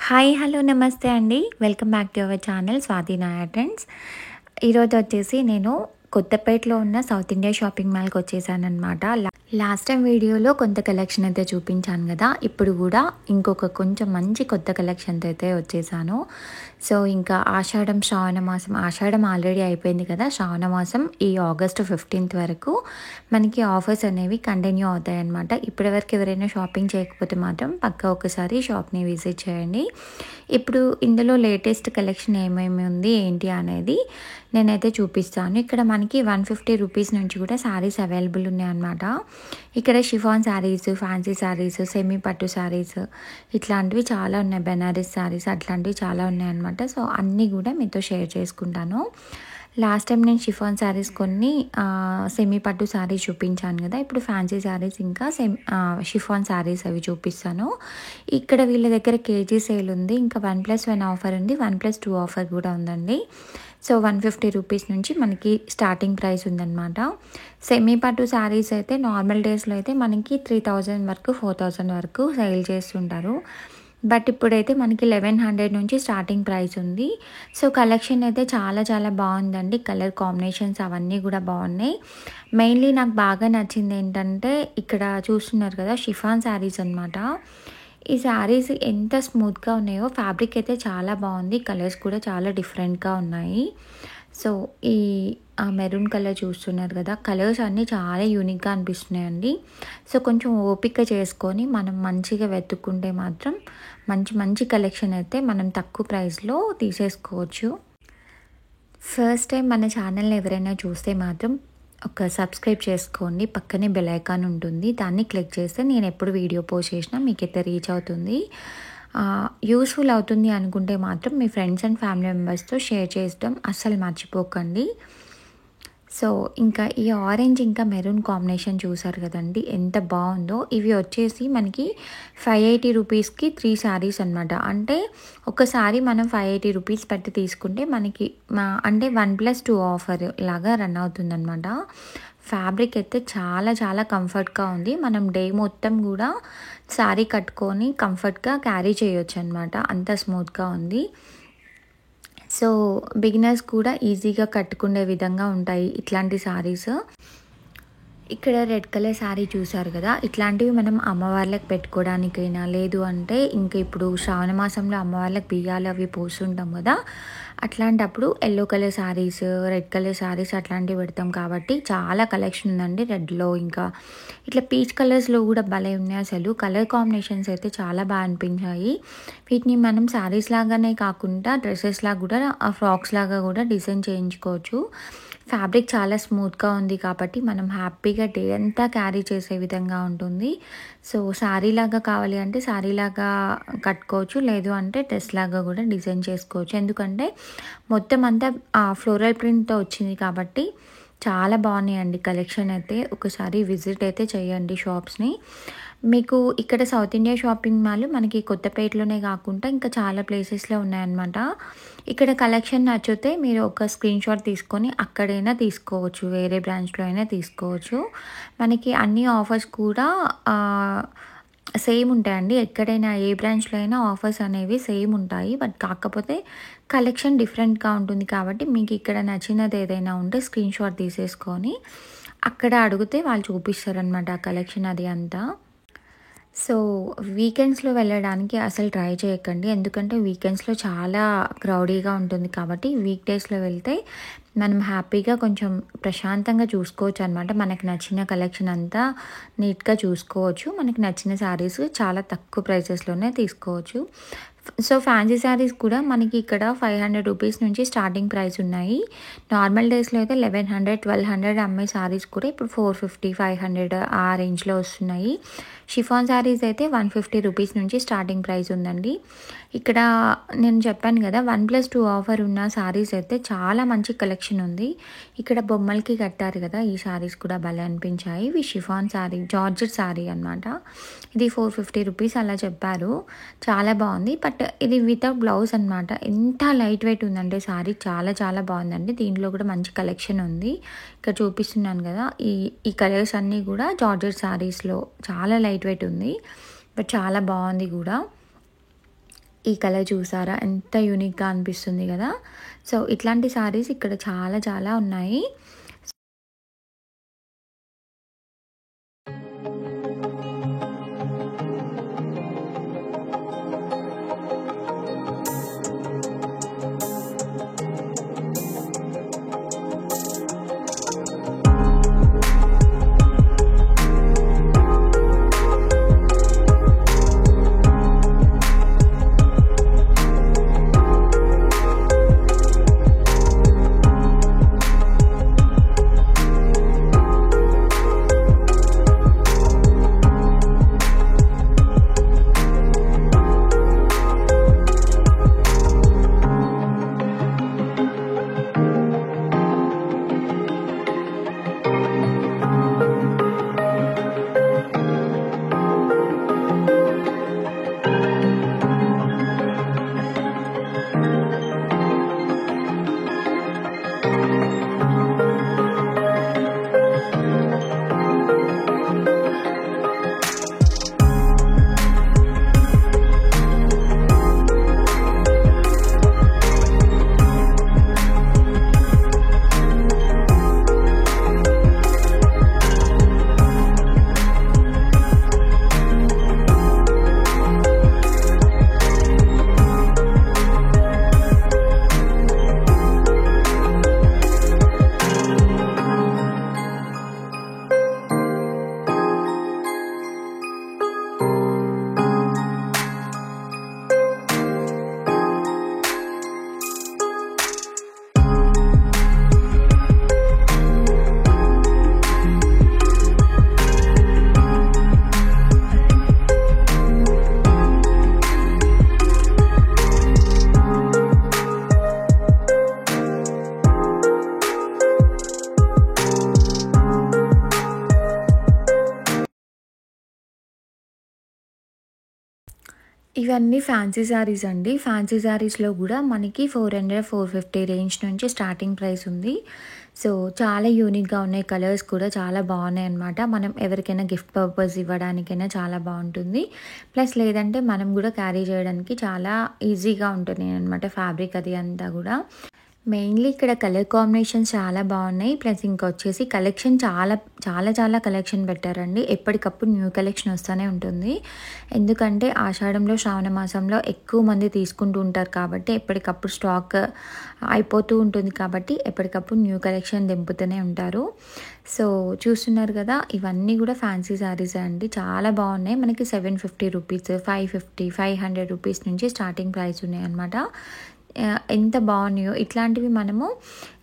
Hi hello నమస్తే అండి. Welcome back to our channel Swathi Nair trends. ఈరోజు వచ్చేసి నేను కొత్తపేటలో ఉన్న సౌత్ ఇండియా షాపింగ్ మాల్కి వచ్చేసానమాట. లాస్ట్ టైం వీడియోలో కొంత కలెక్షన్ అయితే చూపించాను కదా, ఇప్పుడు కూడా ఇంకొక కొంచెం మంచి కొత్త కలెక్షన్తో అయితే వచ్చేసాను. సో ఇంకా శ్రావణ మాసం ఆల్రెడీ అయిపోయింది కదా. శ్రావణ మాసం ఈ ఆగస్ట్ 15th వరకు మనకి ఆఫర్స్ అనేవి కంటిన్యూ అవుతాయి అన్నమాట. ఇప్పటివరకు ఎవరైనా షాపింగ్ చేయకపోతే మాత్రం పక్కా ఒకసారి షాప్ని విజిట్ చేయండి. ఇప్పుడు ఇందులో లేటెస్ట్ కలెక్షన్ ఏమేమి ఉంది ఏంటి అనేది నేనైతే చూపిస్తాను. ఇక్కడ మనకి 150 రూపీస్ నుంచి కూడా శారీస్ అవైలబుల్ ఉన్నాయన్నమాట. ఇక్కడ chiffon saris, fancy saris, semi పట్టు శారీస్ ఇట్లాంటివి చాలా ఉన్నాయి. బెనారస్ శారీస్ అట్లాంటివి చాలా ఉన్నాయన్నమాట. సో అన్నీ కూడా మీతో షేర్ చేసుకుంటాను. లాస్ట్ టైం నేను షిఫాన్ శారీస్ కొన్ని సెమీ పట్టు శారీస్ చూపించాను కదా, ఇప్పుడు ఫ్యాన్సీ శారీస్ ఇంకా షిఫాన్ శారీస్ అవి చూపిస్తాను. ఇక్కడ వీళ్ళ దగ్గర కేజీ సేల్ ఉంది, ఇంకా 1+1 ఆఫర్ ఉంది, 1+2 ఆఫర్ కూడా ఉందండి. సో 150 రూపీస్ నుంచి మనకి స్టార్టింగ్ ప్రైస్ ఉందన్నమాట. సెమీ పట్టు శారీస్ అయితే నార్మల్ డేస్లో అయితే మనకి 3000 వరకు 4000 వరకు సేల్ చేస్తుంటారు. బట్ ఇప్పుడైతే మనకి 1100 నుంచి స్టార్టింగ్ ప్రైస్ ఉంది. సో కలెక్షన్ అయితే చాలా చాలా బాగుందండి. కలర్ కాంబినేషన్స్ అవన్నీ కూడా బాగున్నాయి. మెయిన్లీ నాకు బాగా నచ్చింది ఏంటంటే ఇక్కడ చూస్తున్నారు కదా, షిఫాన్ శారీస్ అనమాట. ఈ శారీస్ ఎంత స్మూత్గా ఉన్నాయో, ఫ్యాబ్రిక్ అయితే చాలా బాగుంది, కలర్స్ కూడా చాలా డిఫరెంట్గా ఉన్నాయి. సో ఈ మెరూన్ కలర్ చూస్తున్నారు కదా, కలర్స్ అన్నీ చాలా యూనిక్గా అనిపిస్తున్నాయండి. సో కొంచెం ఓపిక చేసుకొని మనం మంచిగా వెతుక్కుంటే మాత్రం మంచి మంచి కలెక్షన్ అయితే మనం తక్కువ ప్రైస్లో తీసేసుకోవచ్చు. ఫస్ట్ టైం మన ఛానల్ని ఎవరైనా చూస్తే మాత్రం ఒక సబ్స్క్రైబ్ చేసుకోండి. పక్కనే బెల్ ఐకాన్ ఉంటుంది, దాన్ని క్లిక్ చేస్తే నేను ఎప్పుడు వీడియో పోస్ట్ చేసినా మీకైతే రీచ్ అవుతుంది. యూస్ఫుల్ అవుతుంది అనుకుంటే మాత్రం మీ ఫ్రెండ్స్ అండ్ ఫ్యామిలీ మెంబర్స్తో షేర్ చేయడం అస్సలు మర్చిపోకండి. సో ఇంకా ఈ ఆరెంజ్ ఇంకా మెరూన్ కాంబినేషన్ చూసారు కదండి, ఎంత బాగుందో. ఇవి వచ్చేసి మనకి 580 రూపీస్కి 3 శారీస్ అనమాట. అంటే ఒకసారి మనం 580 రూపీస్ పెట్టి తీసుకుంటే మనకి అంటే 1+2 ఆఫర్ లాగా రన్ అవుతుందన్నమాట. ఫ్యాబ్రిక్ అయితే చాలా చాలా కంఫర్ట్గా ఉంది. మనం డే మొత్తం కూడా శారీ కట్టుకొని కంఫర్ట్గా క్యారీ చేయొచ్చు అనమాట, అంత స్మూత్గా ఉంది. సో బిగినర్స్ కూడా ఈజీగా కట్టుకునే విధంగా ఉంటాయి ఇట్లాంటి శారీస్. ఇక్కడ రెడ్ కలర్ శారీ చూసారు కదా, ఇట్లాంటివి మనం అమ్మవార్లకు పెట్టుకోవడానికైనా, లేదు అంటే ఇంకా ఇప్పుడు శ్రావణ మాసంలో అమ్మవార్లకు బియ్యాలు అవి పోస్తుంటాం కదా, అట్లాంటప్పుడు yellow colour saris, red colour saris అట్లాంటివి పెడతాం. కాబట్టి చాలా కలెక్షన్ ఉందండి. రెడ్లో ఇంకా ఇట్లా పీచ్ కలర్స్లో కూడా భలే ఉన్నాయి. అసలు కలర్ కాంబినేషన్స్ అయితే చాలా బాగా అనిపించాయి. వీటిని మనం శారీస్ లాగానే కాకుండా డ్రెస్సెస్ లాగా కూడా, ఫ్రాక్స్ లాగా కూడా డిజైన్ చేయించుకోవచ్చు. ఫ్యాబ్రిక్ చాలా స్మూత్గా ఉంది కాబట్టి మనం హ్యాపీగా డే అంతా క్యారీ చేసే విధంగా ఉంటుంది. సో శారీ లాగా కావాలి అంటే శారీ లాగా కట్టుకోవచ్చు, లేదు అంటే డ్రెస్ లాగా కూడా డిజైన్ చేసుకోవచ్చు. ఎందుకంటే మొత్తం అంతా ఫ్లోరల్ ప్రింట్తో వచ్చింది కాబట్టి చాలా బాగున్నాయండి కలెక్షన్ అయితే. ఒకసారి విజిట్ అయితే చేయండి షాప్స్ని. మీకు ఇక్కడ సౌత్ ఇండియా షాపింగ్ మాల్ మనకి కొత్తపేటలోనే కాకుండా ఇంకా చాలా ప్లేసెస్లో ఉన్నాయన్నమాట. ఇక్కడ కలెక్షన్ నచ్చితే మీరు ఒక స్క్రీన్ షాట్ తీసుకొని అక్కడైనా తీసుకోవచ్చు, వేరే బ్రాంచ్లో అయినా తీసుకోవచ్చు. మనకి అన్ని ఆఫర్స్ కూడా సేమ్ ఉంటాయండి. ఎక్కడైనా ఏ బ్రాంచ్లో అయినా ఆఫర్స్ అనేవి సేమ్ ఉంటాయి. బట్ కాకపోతే కలెక్షన్ డిఫరెంట్గా ఉంటుంది. కాబట్టి మీకు ఇక్కడ నచ్చినది ఏదైనా ఉంటే స్క్రీన్ షాట్ తీసేసుకొని అక్కడ అడిగితే వాళ్ళు చూపిస్తారనమాట ఆ కలెక్షన్ అది అంతా. సో వీకెండ్స్లో వెళ్ళడానికి అసలు ట్రై చేయకండి, ఎందుకంటే వీకెండ్స్లో చాలా క్రౌడీగా ఉంటుంది. కాబట్టి వీక్ డేస్లో వెళ్తే మనం హ్యాపీగా కొంచెం ప్రశాంతంగా చూసుకోవచ్చు అనమాట. మనకు నచ్చిన కలెక్షన్ అంతా నీట్గా చూసుకోవచ్చు. మనకు నచ్చిన శారీస్ చాలా తక్కువ ప్రైసెస్లోనే తీసుకోవచ్చు. సో ఫ్యాన్సీ శారీస్ కూడా మనకి ఇక్కడ 500 రూపీస్ నుంచి స్టార్టింగ్ ప్రైస్ ఉన్నాయి. నార్మల్ డేస్లో అయితే 1100, 1200 అమ్మే శారీస్ కూడా ఇప్పుడు 450, 500 ఆ రేంజ్లో వస్తున్నాయి. షిఫాన్ శారీస్ అయితే 150 రూపీస్ నుంచి స్టార్టింగ్ ప్రైస్ ఉందండి. ఇక్కడ నేను చెప్పాను కదా 1+2 ఆఫర్ ఉన్న శారీస్ అయితే చాలా మంచి కలెక్షన్ ఉంది. ఇక్కడ బొమ్మలకి కట్టారు కదా, ఈ శారీస్ కూడా భలే అనిపించాయి. ఇవి షిఫాన్ శారీ, జార్జెట్ శారీ అనమాట. ఇది 450 రూపీస్ అలా చెప్పారు, చాలా బాగుంది. బట్ ఇది వితౌట్ బ్లౌజ్ అనమాట. ఎంత లైట్ వెయిట్ ఉందంటే శారీ చాలా చాలా బాగుందండి. దీంట్లో కూడా మంచి కలెక్షన్ ఉంది. ఇక్కడ చూపిస్తున్నాను కదా, ఈ కలర్స్ అన్నీ కూడా జార్జెట్ శారీస్లో చాలా లైట్ వెయిట్ ఉంది, బట్ చాలా బాగుంది కూడా. ఈ కలర్ చూసారా ఎంత యూనిక్గా అనిపిస్తుంది కదా. సో ఇట్లాంటి సారీస్ ఇక్కడ చాలా చాలా ఉన్నాయి. ఇవన్నీ ఫ్యాన్సీ శారీస్ అండి. ఫ్యాన్సీ శారీస్లో కూడా మనకి 400-450 రేంజ్ నుంచి స్టార్టింగ్ ప్రైస్ ఉంది. సో చాలా యూనిక్గా ఉన్నాయి. కలర్స్ కూడా చాలా బాగున్నాయి అన్నమాట. మనం ఎవరికైనా గిఫ్ట్ పర్పస్ ఇవ్వడానికైనా చాలా బాగుంటుంది. ప్లస్ లేదంటే మనం కూడా క్యారీ చేయడానికి చాలా ఈజీగా ఉంటుంది అనమాట. ఫ్యాబ్రిక్ అది అంతా కూడా మెయిన్లీ ఇక్కడ కలర్ కాంబినేషన్స్ చాలా బాగున్నాయి. ప్లస్ ఇంకొచ్చేసి కలెక్షన్ చాలా చాలా చాలా కలెక్షన్ పెట్టారండి. ఎప్పటికప్పుడు న్యూ కలెక్షన్ వస్తూనే ఉంటుంది. ఎందుకంటే ఆషాఢంలో శ్రావణ మాసంలో ఎక్కువ మంది తీసుకుంటూ ఉంటారు కాబట్టి ఎప్పటికప్పుడు స్టాక్ అయిపోతూ ఉంటుంది. కాబట్టి ఎప్పటికప్పుడు న్యూ కలెక్షన్ దింపుతూనే ఉంటారు. సో చూస్తున్నారు కదా, ఇవన్నీ కూడా ఫ్యాన్సీ శారీస్ అండి. చాలా బాగున్నాయి. మనకి 750 రూపీస్, 550, 500 రూపీస్ నుంచి స్టార్టింగ్ ప్రైస్ ఉన్నాయి అన్నమాట. ఎంత బాగున్నాయో ఇట్లాంటివి మనము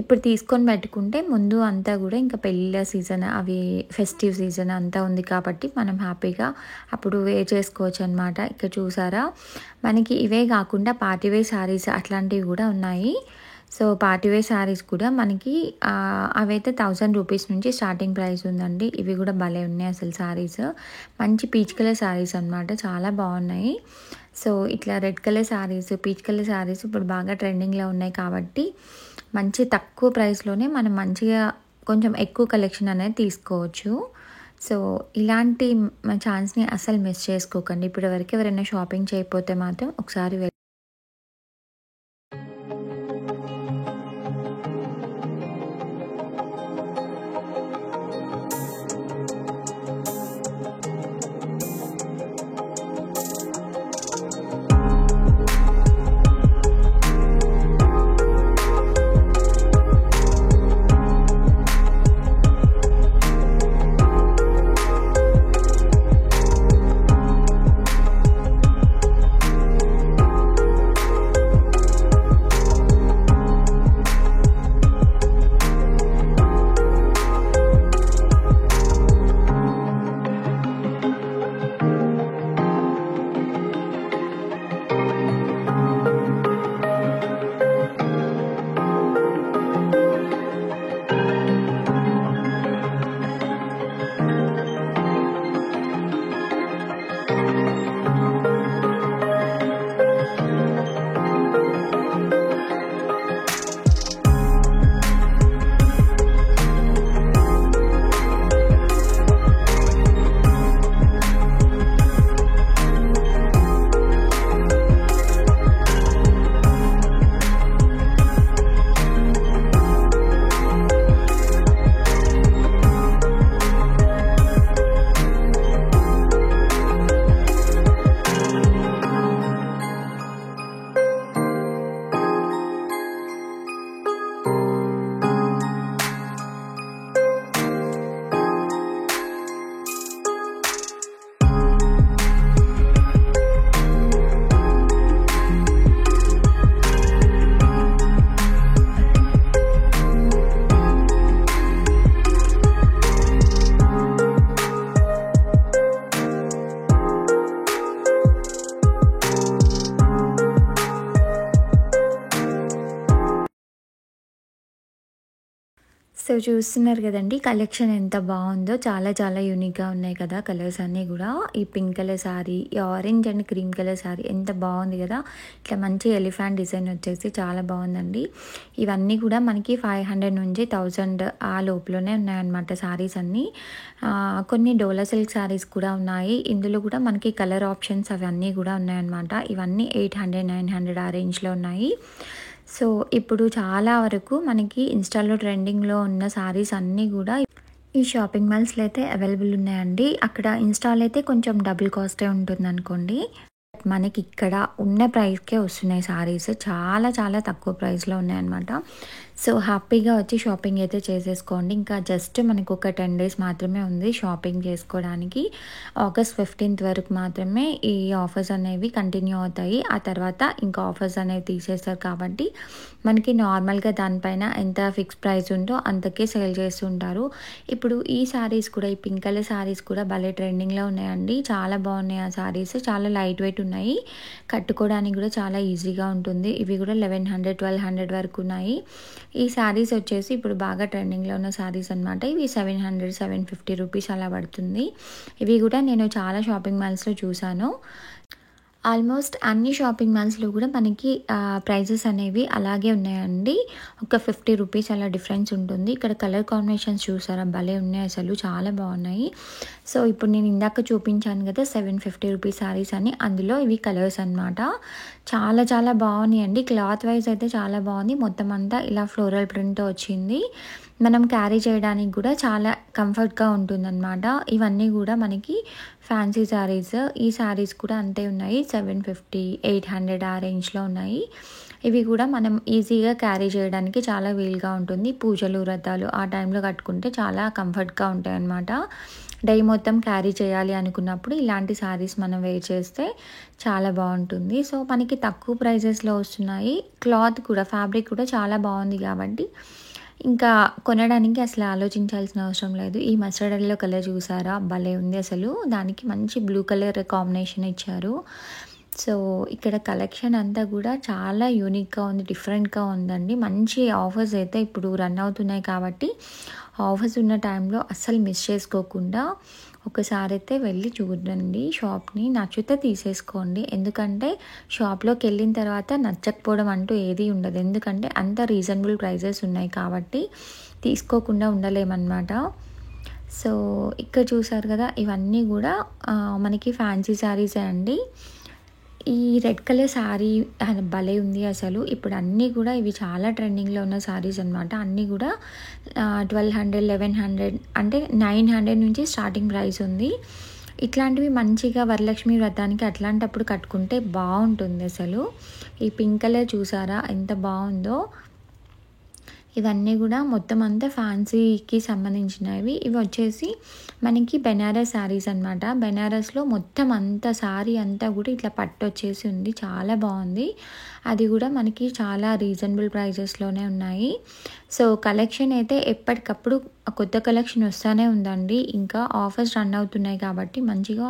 ఇప్పుడు తీసుకొని పెట్టుకుంటే ముందు అంతా కూడా ఇంకా పెళ్ళిళ్ళ సీజన్, అవి ఫెస్టివ్ సీజన్ అంతా ఉంది కాబట్టి మనం హ్యాపీగా అప్పుడు వేర్ చేసుకోవచ్చు అనమాట. ఇక్కడ చూసారా, మనకి ఇవే కాకుండా పార్టీవేర్ శారీస్ అట్లాంటివి కూడా ఉన్నాయి. సో పార్టీవేర్ శారీస్ కూడా మనకి అవైతే 1000 రూపీస్ నుంచి స్టార్టింగ్ ప్రైస్ ఉందండి. ఇవి కూడా భలే ఉన్నాయి అసలు శారీస్. మంచి పీచ్ కలర్ శారీస్ అనమాట, చాలా బాగున్నాయి. సో ఇట్లా red colour saris, peach colour saris ఇప్పుడు బాగా ట్రెండింగ్లో ఉన్నాయి కాబట్టి మంచి తక్కువ ప్రైస్లోనే మనం మంచిగా కొంచెం ఎక్కువ కలెక్షన్ అనేది తీసుకోవచ్చు. సో ఇలాంటి ఛాన్స్ని అస్సలు మిస్ చేసుకోకండి. ఇప్పటివరకు ఎవరైనా షాపింగ్ చేయకపోతే మాత్రం ఒకసారి సో చూస్తున్నారు కదండి కలెక్షన్ ఎంత బాగుందో, చాలా చాలా యూనిక్గా ఉన్నాయి కదా కలర్స్ అన్నీ కూడా. ఈ పింక్ కలర్ శారీ, ఈ orange and cream colour sari ఎంత బాగుంది కదా. ఇట్లా మంచి ఎలిఫెంట్ డిజైన్ వచ్చేసి చాలా బాగుందండి. ఇవన్నీ కూడా మనకి 500 నుంచి 1000 ఆ లోపలనే ఉన్నాయన్నమాట శారీస్ అన్నీ. కొన్ని డోలా సిల్క్ శారీస్ కూడా ఉన్నాయి. ఇందులో కూడా మనకి కలర్ ఆప్షన్స్ అవన్నీ కూడా ఉన్నాయన్నమాట. ఇవన్నీ 800, 900 ఆ రేంజ్లో ఉన్నాయి. సో ఇప్పుడు చాలా వరకు మనకి ఇన్స్టాలో ట్రెండింగ్లో ఉన్న శారీస్ అన్నీ కూడా ఈ షాపింగ్ మాల్స్లో అయితే అవైలబుల్ ఉన్నాయండి. అక్కడ ఇన్స్టాల్ అయితే కొంచెం డబుల్ కాస్టే ఉంటుంది అనుకోండి. మనకి ఇక్కడ ఉన్న ప్రైస్కే వస్తున్నాయి శారీస్. చాలా చాలా తక్కువ ప్రైస్లో ఉన్నాయన్నమాట. సో హ్యాపీగా వచ్చి షాపింగ్ అయితే చేసేసుకోండి. ఇంకా జస్ట్ మనకు ఒక 10 డేస్ మాత్రమే ఉంది షాపింగ్ చేసుకోవడానికి. ఆగస్ట్ 15th వరకు మాత్రమే ఈ ఆఫర్స్ అనేవి కంటిన్యూ అవుతాయి. ఆ తర్వాత ఇంకా ఆఫర్స్ అనేవి తీసేస్తారు కాబట్టి మనకి నార్మల్గా దానిపైన ఎంత ఫిక్స్ ప్రైస్ ఉందో అంతకే సేల్ చేస్తుంటారు. ఇప్పుడు ఈ శారీస్ కూడా, ఈ పింక్ కలర్ శారీస్ కూడా భలే ట్రెండింగ్లో ఉన్నాయండి. చాలా బాగున్నాయి ఆ శారీస్. చాలా లైట్ వెయిట్ ఉన్నాయి, కట్టుకోవడానికి కూడా చాలా ఈజీగా ఉంటుంది. ఇవి కూడా 1100, 1200 వరకు ఉన్నాయి. ఈ శారీస్ వచ్చేసి ఇప్పుడు బాగా ట్రెండింగ్లో ఉన్న శారీస్ అనమాట. ఇవి 700, 750 రూపీస్ అలా పడుతుంది. ఇవి కూడా నేను చాలా షాపింగ్ మాల్స్లో చూశాను. ఆల్మోస్ట్ అన్ని షాపింగ్ మాల్స్లో కూడా మనకి ప్రైజెస్ అనేవి అలాగే ఉన్నాయండి. ఒక 50 రూపీస్ అలా డిఫరెన్స్ ఉంటుంది. ఇక్కడ కలర్ కాంబినేషన్స్ చూసారా, భలే ఉన్నాయి అసలు, చాలా బాగున్నాయి. సో ఇప్పుడు నేను ఇందాక చూపించాను కదా 750 రూపీస్ శారీస్ అని, అందులో ఇవి కలర్స్ అనమాట. చాలా చాలా బాగున్నాయండి. క్లాత్ వైజ్ అయితే చాలా బాగుంది. మొత్తం అంతా ఇలా ఫ్లోరల్ ప్రింట్తో వచ్చింది. మనం క్యారీ చేయడానికి కూడా చాలా కంఫర్ట్గా ఉంటుందన్నమాట. ఇవన్నీ కూడా మనకి ఫ్యాన్సీ శారీస్. ఈ శారీస్ కూడా అంతే ఉన్నాయి, 750, 800 ఆ రేంజ్లో ఉన్నాయి. ఇవి కూడా మనం ఈజీగా క్యారీ చేయడానికి చాలా వీలుగా ఉంటుంది. పూజలు, వ్రతాలు ఆ టైంలో కట్టుకుంటే చాలా కంఫర్ట్గా ఉంటాయి అన్నమాట. డే మొత్తం క్యారీ చేయాలి అనుకున్నప్పుడు ఇలాంటి శారీస్ మనం వేర్ చేస్తే చాలా బాగుంటుంది. సో మనకి తక్కువ ప్రైజెస్లో వస్తున్నాయి. క్లాత్ కూడా, ఫ్యాబ్రిక్ కూడా చాలా బాగుంది కాబట్టి ఇంకా కొనడానికి అసలు ఆలోచించాల్సిన అవసరం లేదు. ఈ మస్టర్డ్ ఎల్లో కలర్ చూసారా, భలే ఉంది అసలు. దానికి మంచి బ్లూ కలర్ కాంబినేషన్ ఇచ్చారు. సో ఇక్కడ కలెక్షన్ అంతా కూడా చాలా యూనిక్గా ఉంది, డిఫరెంట్గా ఉందండి. మంచి ఆఫర్స్ అయితే ఇప్పుడు రన్ అవుతున్నాయి కాబట్టి ఆఫర్స్ ఉన్న టైంలో అస్సలు మిస్ చేసుకోకుండా ఒకసారి అయితే వెళ్ళి చూడండి షాప్ని. నచ్చితే తీసేసుకోండి. ఎందుకంటే షాప్లోకి వెళ్ళిన తర్వాత నచ్చకపోవడం అంటూ ఏది ఉండదు. ఎందుకంటే అంత రీజనబుల్ ప్రైజెస్ ఉన్నాయి కాబట్టి తీసుకోకుండా ఉండలేమన్నమాట. సో ఇక్కడ చూసారు కదా, ఇవన్నీ కూడా మనకి ఫ్యాన్సీ శారీసే అండి. ఈ రెడ్ కలర్ శారీ భలే ఉంది అసలు. ఇప్పుడు అన్నీ కూడా ఇవి చాలా ట్రెండింగ్లో ఉన్న శారీస్ అనమాట. అన్నీ కూడా 1200, 1100 అంటే 900 నుంచి స్టార్టింగ్ ప్రైస్ ఉంది. ఇట్లాంటివి మంచిగా వరలక్ష్మి వ్రతానికి అట్లాంటప్పుడు కట్టుకుంటే బాగుంటుంది అసలు. ఈ పింక్ కలర్ చూసారా ఎంత బాగుందో. ఇవన్నీ కూడా మొత్తం అంతా ఫ్యాన్సీకి సంబంధించినవి. ఇవి వచ్చేసి మనకి బెనారస్ శారీస్ అనమాట. బెనారస్లో మొత్తం అంతా శారీ అంతా కూడా ఇట్లా పట్టు వచ్చేసి ఉంది, చాలా బాగుంది. అది కూడా మనకి చాలా రీజనబుల్ ప్రైజెస్లోనే ఉన్నాయి. సో కలెక్షన్ అయితే ఎప్పటికప్పుడు కొత్త కలెక్షన్ వస్తూనే ఉందండి. ఇంకా ఆఫర్స్ రన్ అవుతున్నాయి కాబట్టి మంచిగా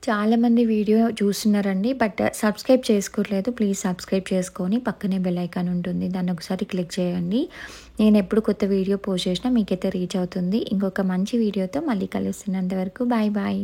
చాలామంది వీడియో చూస్తున్నారండి, బట్ సబ్స్క్రైబ్ చేసుకోవట్లేదు. ప్లీజ్ సబ్స్క్రైబ్ చేసుకొని పక్కనే బెల్ ఐకాన్ ఉంటుంది, దాన్ని ఒకసారి క్లిక్ చేయండి. నేను ఎప్పుడు కొత్త వీడియో పోస్ట్ చేసినా మీకైతే రీచ్ అవుతుంది. ఇంకొక మంచి వీడియోతో మళ్ళీ కలుస్తున్నంత వరకు బాయ్ బాయ్.